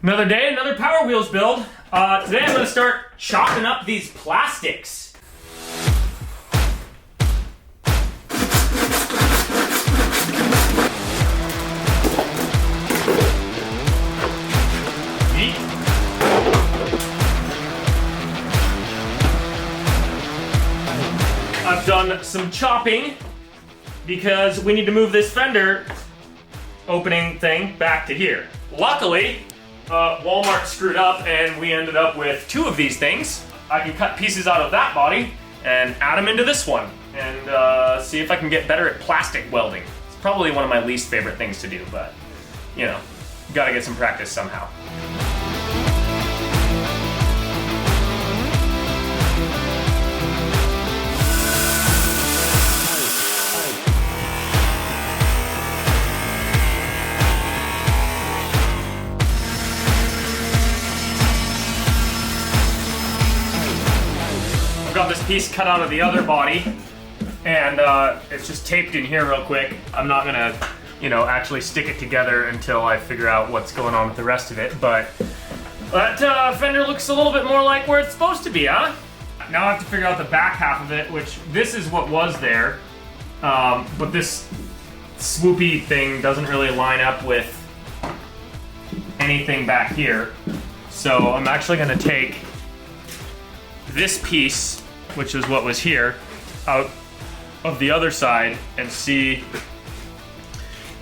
Another day, another Power Wheels build. Today I'm going to start chopping up these plastics. Neat. I've done some chopping because we need to move this fender opening thing back to here. Luckily, Walmart screwed up and we ended up with two of these things. I can cut pieces out of that body and add them into this one and see if I can get better at plastic welding. It's probably one of my least favorite things to do, but you know, gotta get some practice somehow. I've got this piece cut out of the other body, and it's just taped in here real quick. I'm not gonna, actually stick it together until I figure out what's going on with the rest of it, but that fender looks a little bit more like where it's supposed to be, huh? Now I have to figure out the back half of it, which this is what was there, but this swoopy thing doesn't really line up with anything back here. So I'm actually gonna take this piece, which is what was here, out of the other side and see,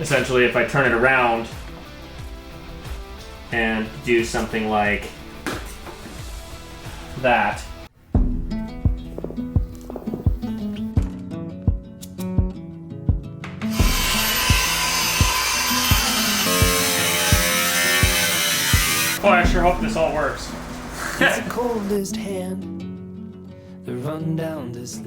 essentially, if I turn it around and do something like that. Oh, I sure hope this all works. It's the coldest hand.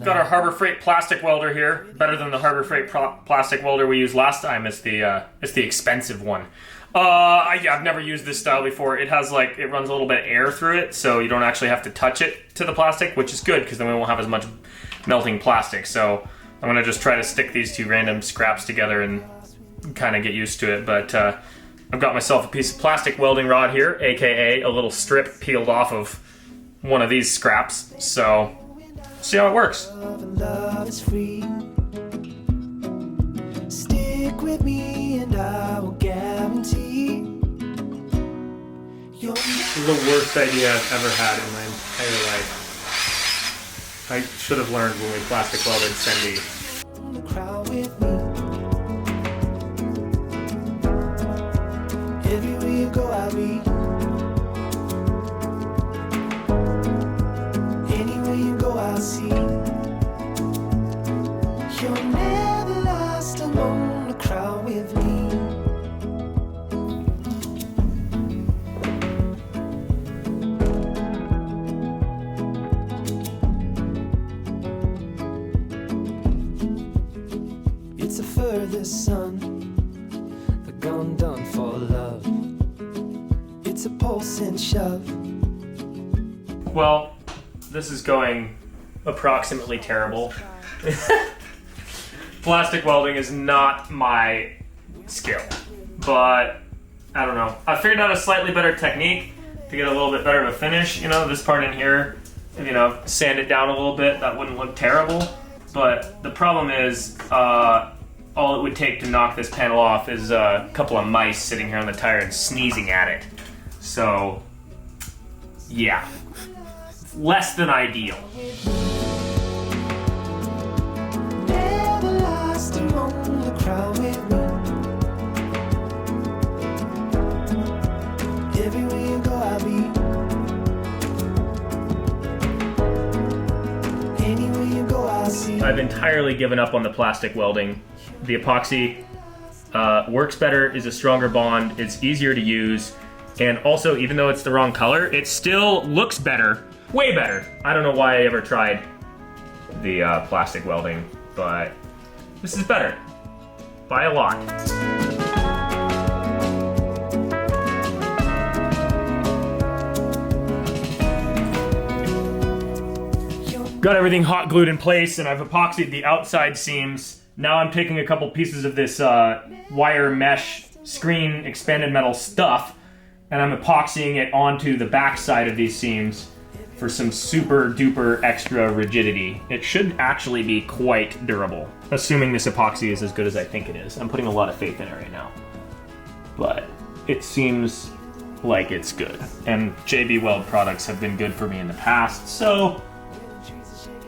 Got our Harbor Freight plastic welder here. Better than the Harbor Freight plastic welder we used last time. It's the expensive one. I've never used this style before. It has it runs a little bit of air through it, so you don't actually have to touch it to the plastic, which is good because then we won't have as much melting plastic. So I'm gonna just try to stick these two random scraps together and kind of get used to it. But I've got myself a piece of plastic welding rod here, aka a little strip peeled off of one of these scraps. So see how it works. Love is free. Stick with me and I will guarantee. This is the worst idea I've ever had in my entire life. I should have learned when we plastic welded Cindy. The crowd with me. Everywhere you go, I'll be. Anywhere you go, I'll see. You're never lost alone, the crowd with me. It's a furthest sun, the gun done for love. It's a pulse and shove. Well, this is going approximately terrible. Plastic welding is not my skill, but I don't know. I figured out a slightly better technique to get a little bit better of a finish. This part in here, sand it down a little bit, that wouldn't look terrible. But the problem is, all it would take to knock this panel off is a couple of mice sitting here on the tire and sneezing at it. So, yeah. Less than ideal. Never lost alone, the crowd with me. Everywhere you go, I'll be. Anywhere you go, I'll see. I've entirely given up on the plastic welding. The epoxy works better, is a stronger bond, it's easier to use, and also, even though it's the wrong color, it still looks better. Way better. I don't know why I ever tried the plastic welding, but this is better by a lot. Got everything hot glued in place, and I've epoxied the outside seams. Now I'm taking a couple pieces of this wire mesh screen expanded metal stuff and I'm epoxying it onto the back side of these seams for some super duper extra rigidity. It should actually be quite durable, assuming this epoxy is as good as I think it is. I'm putting a lot of faith in it right now, but it seems like it's good. And JB Weld products have been good for me in the past, so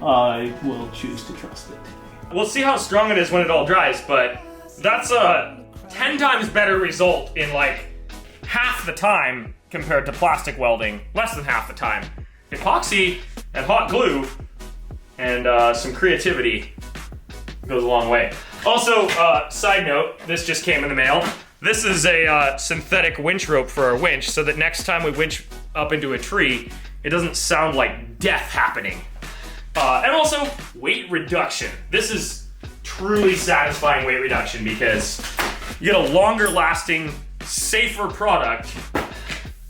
I will choose to trust it. We'll see how strong it is when it all dries, but that's a 10 times better result in like half the time compared to plastic welding, less than half the time. Epoxy and hot glue and some creativity goes a long way. Also, side note, this just came in the mail. This is a synthetic winch rope for our winch, so that next time we winch up into a tree, it doesn't sound like death happening. And also, weight reduction. This is truly satisfying weight reduction because you get a longer lasting, safer product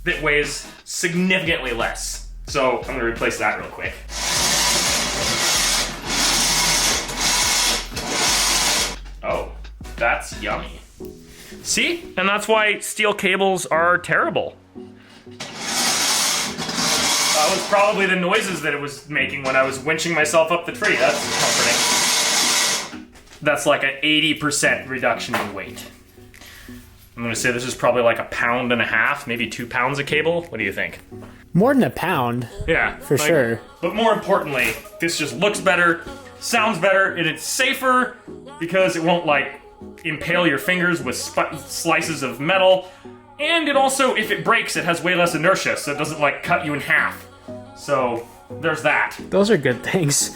that weighs significantly less. So I'm gonna replace that real quick. Oh, that's yummy. See? And that's why steel cables are terrible. That was probably the noises that it was making when I was winching myself up the tree. That's comforting. That's like an 80% reduction in weight. I'm gonna say this is probably like 1.5 pounds, maybe 2 pounds of cable. What do you think? More than a pound. Yeah. For sure. But more importantly, this just looks better, sounds better, and it's safer because it won't like impale your fingers with slices of metal. And it also, if it breaks, it has way less inertia, so it doesn't like cut you in half. So there's that. Those are good things.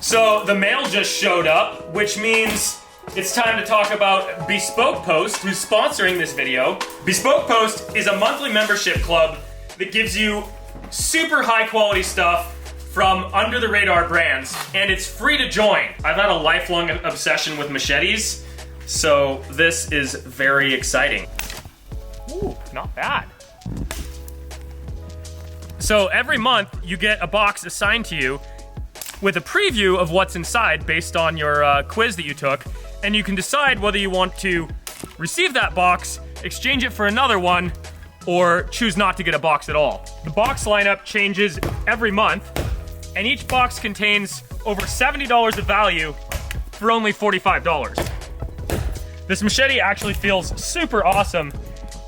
So the mail just showed up, which means it's time to talk about Bespoke Post, who's sponsoring this video. Bespoke Post is a monthly membership club that gives you super high quality stuff from under the radar brands, and it's free to join. I've had a lifelong obsession with machetes, so this is very exciting. Ooh, not bad. So every month you get a box assigned to you with a preview of what's inside based on your quiz that you took, and you can decide whether you want to receive that box, exchange it for another one, or choose not to get a box at all. The box lineup changes every month, and each box contains over $70 of value for only $45. This machete actually feels super awesome.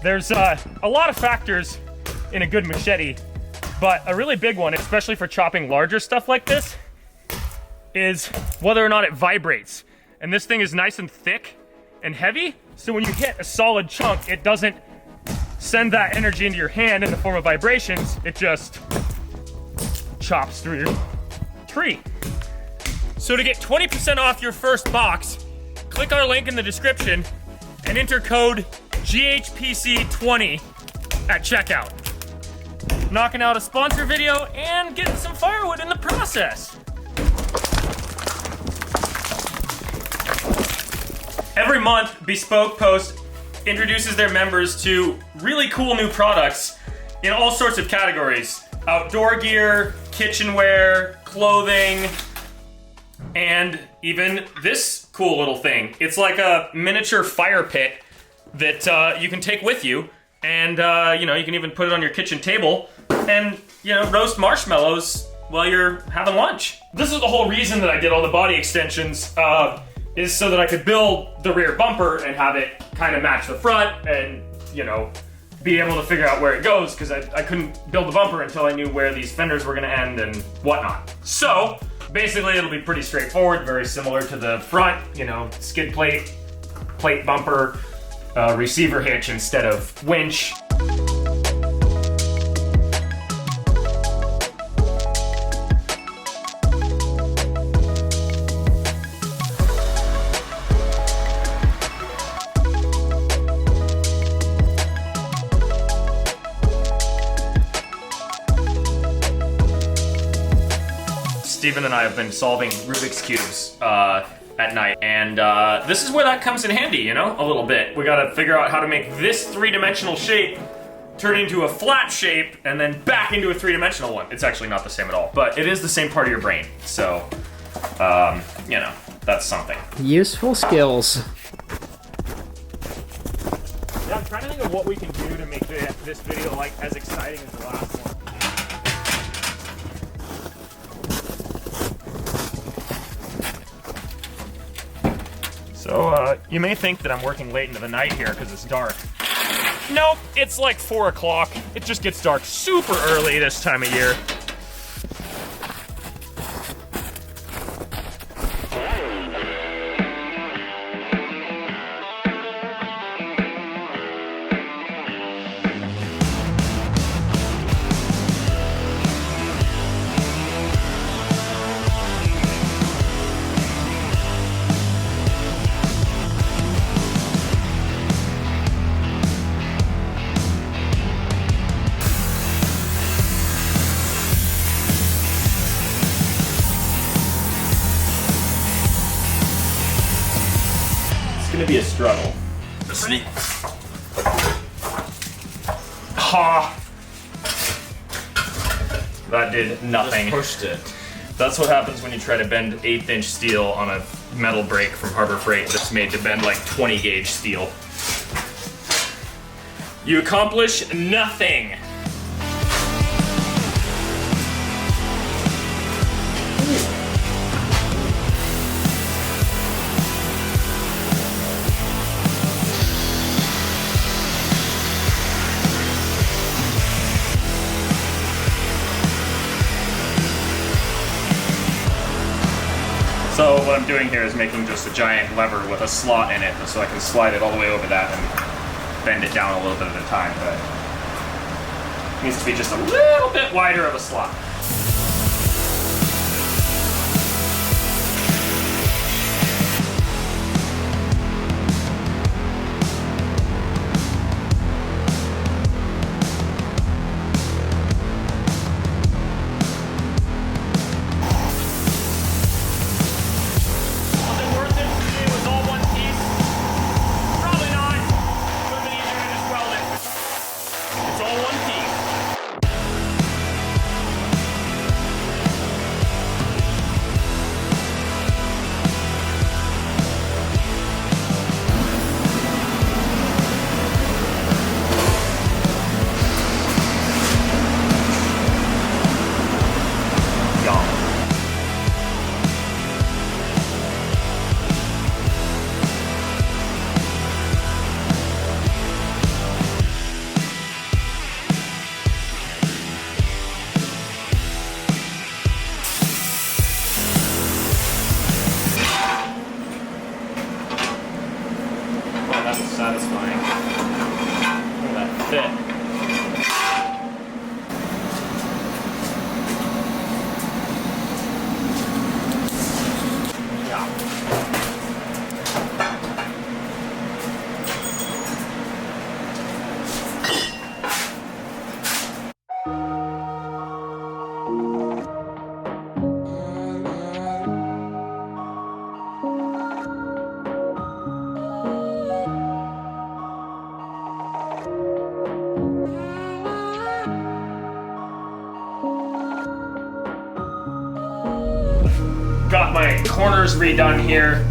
There's a lot of factors in a good machete, but a really big one, especially for chopping larger stuff like this, is whether or not it vibrates. And this thing is nice and thick and heavy, so when you hit a solid chunk, it doesn't send that energy into your hand in the form of vibrations, it just chops through your tree. So to get 20% off your first box, click our link in the description and enter code GHPC20 at checkout. Knocking out a sponsor video and getting some firewood in the process. Every month, Bespoke Post introduces their members to really cool new products in all sorts of categories. Outdoor gear, kitchenware, clothing, and even this cool little thing. It's like a miniature fire pit that you can take with you, and you can even put it on your kitchen table and roast marshmallows while you're having lunch. This is the whole reason that I did all the body extensions, is so that I could build the rear bumper and have it kind of match the front and, be able to figure out where it goes, because I couldn't build the bumper until I knew where these fenders were gonna end and whatnot. So, basically it'll be pretty straightforward, very similar to the front, skid plate, plate bumper, receiver hitch instead of winch. Steven and I have been solving Rubik's Cubes at night, and this is where that comes in handy, a little bit. We gotta figure out how to make this three-dimensional shape turn into a flat shape, and then back into a three-dimensional one. It's actually not the same at all, but it is the same part of your brain, so, that's something. Useful skills. trying to think of what we can do to make this video like as exciting as the last one. So, you may think that I'm working late into the night here because it's dark. Nope, it's like 4 o'clock. It just gets dark super early this time of year. Gonna be a struggle. Sneak. Ha! That did nothing. Just pushed it. That's what happens when you try to bend 1/8" steel on a metal brake from Harbor Freight that's made to bend like 20 gauge steel. You accomplish nothing. So what I'm doing here is making just a giant lever with a slot in it so I can slide it all the way over that and bend it down a little bit at a time, but it needs to be just a little bit wider of a slot. Satisfying. Look at that fit. Got my corners redone here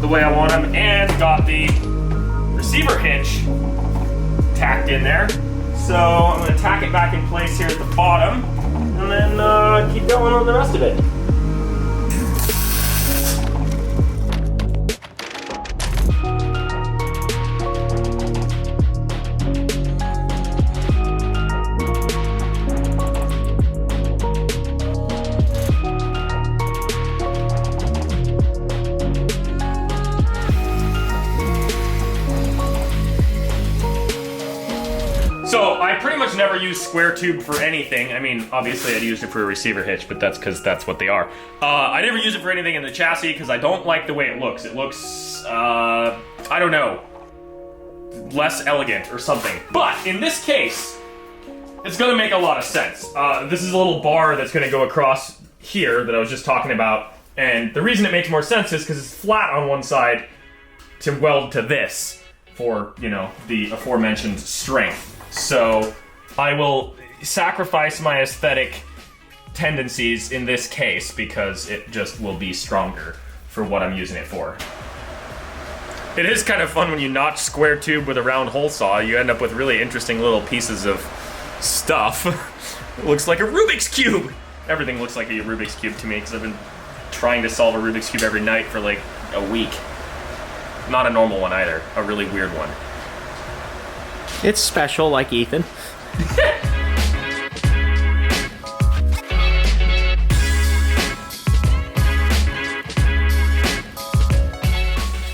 the way I want them, and got the receiver hinge tacked in there. So I'm going to tack it back in place here at the bottom, and then keep going on the rest of it. So I pretty much never use square tube for anything. I mean, obviously I'd used it for a receiver hitch, but that's because that's what they are. I never use it for anything in the chassis because I don't like the way it looks. It looks, I don't know, less elegant or something. But in this case, it's gonna make a lot of sense. This is a little bar that's gonna go across here that I was just talking about. And the reason it makes more sense is because it's flat on one side to weld to this for, you know, the aforementioned strength. So I will sacrifice my aesthetic tendencies in this case because it just will be stronger for what I'm using it for. It is kind of fun when you notch square tube with a round hole saw. You end up with really interesting little pieces of stuff. It looks like a Rubik's Cube. Everything looks like a Rubik's Cube to me because I've been trying to solve a Rubik's Cube every night for like a week. Not a normal one either, a really weird one. It's special, like Ethan.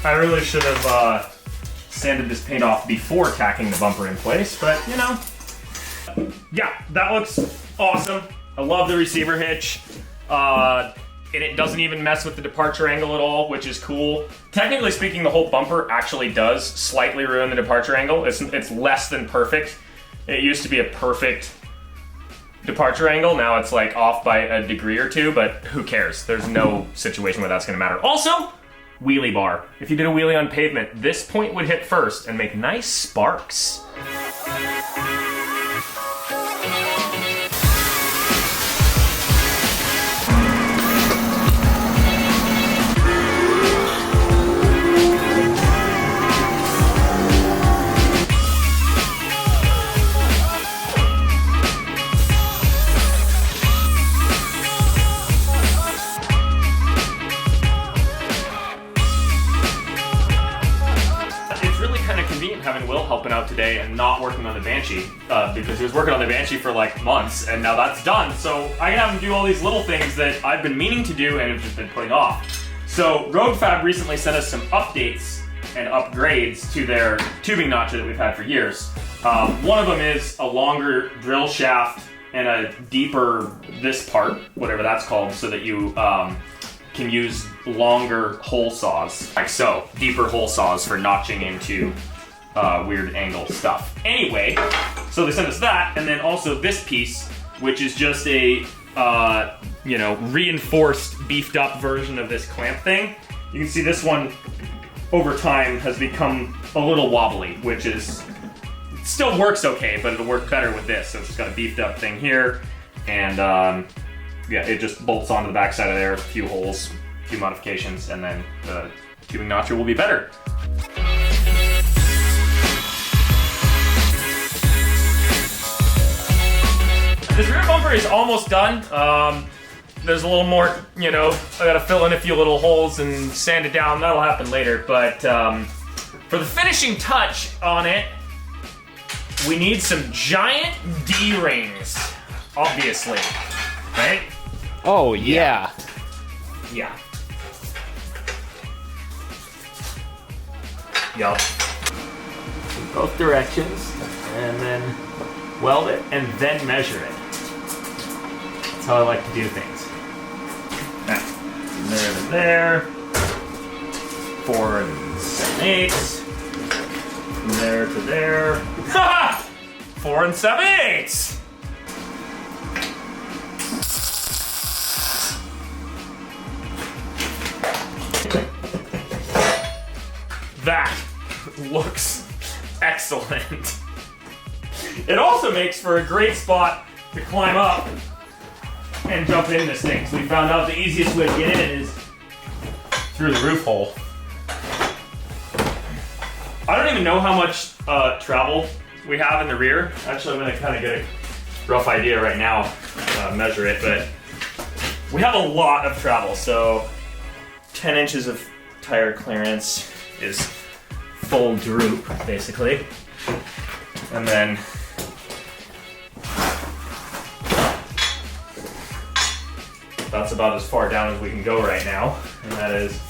I really should have sanded this paint off before tacking the bumper in place, but you know. Yeah, that looks awesome. I love the receiver hitch. And it doesn't even mess with the departure angle at all, which is cool. Technically speaking, the whole bumper actually does slightly ruin the departure angle. It's less than perfect. It used to be a perfect departure angle. Now it's like off by a degree or two, but who cares? There's no situation where that's gonna matter. Also, wheelie bar. If you did a wheelie on pavement, this point would hit first and make nice sparks. Having Will helping out today and not working on the Banshee because he was working on the Banshee for like months and now that's done. So I can have him do all these little things that I've been meaning to do and have just been putting off. So RoadFab recently sent us some updates and upgrades to their tubing notcher that we've had for years. One of them is a longer drill shaft and a deeper this part, whatever that's called, so that you can use longer hole saws, like so, deeper hole saws for notching into weird angle stuff. Anyway, so they sent us that, and then also this piece, which is just a, you know, reinforced, beefed up version of this clamp thing. You can see this one, over time, has become a little wobbly, which is, it still works okay, but it'll work better with this. So it's just got a beefed up thing here, and yeah, it just bolts onto the backside of there, a few holes, a few modifications, and then the tubing notcher will be better. This rear bumper is almost done. There's a little more, you know, I gotta fill in a few little holes and sand it down. That'll happen later, but for the finishing touch on it, we need some giant D-rings, obviously, right? Oh, yeah. Yeah. Yup. Both directions, and then weld it, and then measure it. That's how I like to do things. Now, from there to there, 4 7/8. From there to there, ha! 4 7/8. That looks excellent. It also makes for a great spot to climb up and jump in this thing. So we found out the easiest way to get in is through the roof hole. I don't even know how much travel we have in the rear. Actually, I'm gonna kind of get a rough idea right now, measure it, but we have a lot of travel. So 10 inches of tire clearance is full droop, basically. And then that's about as far down as we can go right now, and that is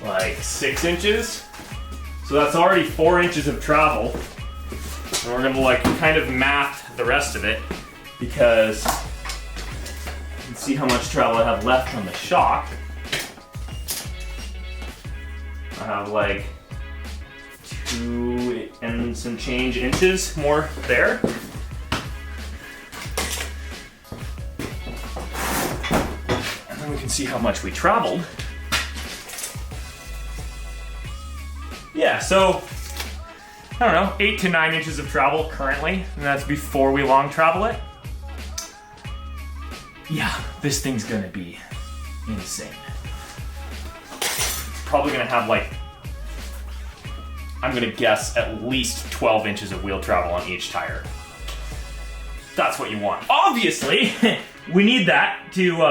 like 6 inches. So that's already 4 inches of travel. And we're gonna like kind of math the rest of it because you can see how much travel I have left on the shock. I have like 2 and some change inches more there. And then we can see how much we traveled. Yeah, so, I don't know, 8 to 9 inches of travel currently, and that's before we long travel it. Yeah, this thing's gonna be insane. probably gonna have like, I'm gonna guess at least 12 inches of wheel travel on each tire. That's what you want. Obviously, we need that to,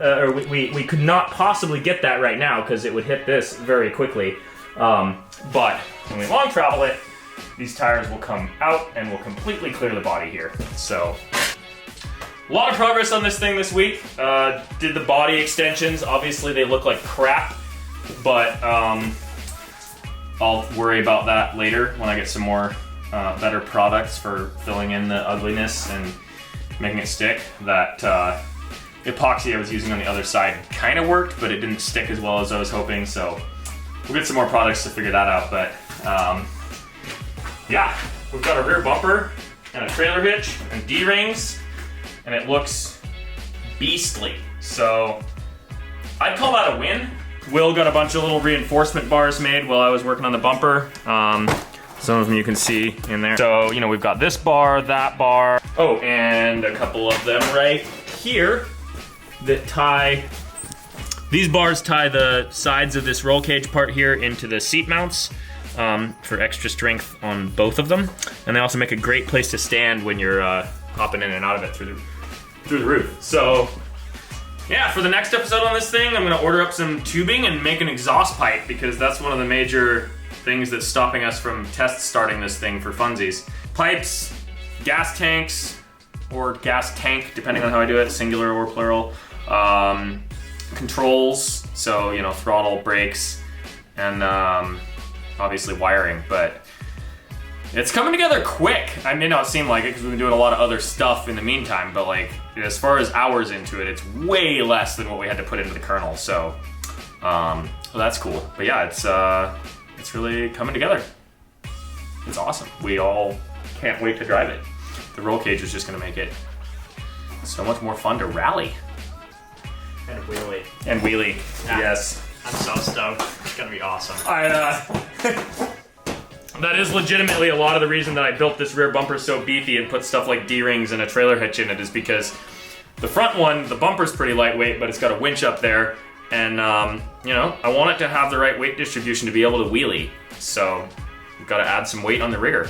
or we could not possibly get that right now because it would hit this very quickly. But when we long travel it, these tires will come out and will completely clear the body here. So, a lot of progress on this thing this week. Did the body extensions. Obviously they look like crap, but I'll worry about that later when I get some more better products for filling in the ugliness and making it stick. That epoxy I was using on the other side kind of worked, but it didn't stick as well as I was hoping, so we'll get some more products to figure that out. But yeah, we've got a rear bumper and a trailer hitch and D-rings, and it looks beastly. So I'd call that a win. Will got a bunch of little reinforcement bars made while I was working on the bumper. Some of them you can see in there. So, you know, we've got this bar, that bar. Oh, and a couple of them right here that tie, these bars tie the sides of this roll cage part here into the seat mounts for extra strength on both of them. And they also make a great place to stand when you're hopping in and out of it through the roof. So, yeah, for the next episode on this thing, I'm gonna order up some tubing and make an exhaust pipe, because that's one of the major things that's stopping us from test starting this thing for funsies. Pipes, gas tanks, or gas tank, depending on how I do it, singular or plural. Controls, so, you know, throttle, brakes, and obviously wiring, but it's coming together quick. I may not seem like it because we've been doing a lot of other stuff in the meantime, but like, as far as hours into it, it's way less than what we had to put into the kernel, so well, that's cool. But yeah, it's really coming together. It's awesome. We all can't wait to drive it. The roll cage is just gonna make it so much more fun to rally. And wheelie. And wheelie, yes. I'm so stoked. It's gonna be awesome. That is legitimately a lot of the reason that I built this rear bumper so beefy and put stuff like D-rings and a trailer hitch in it, is because the front one, the bumper's pretty lightweight, but it's got a winch up there, and you know, I want it to have the right weight distribution to be able to wheelie, so we've got to add some weight on the rigger.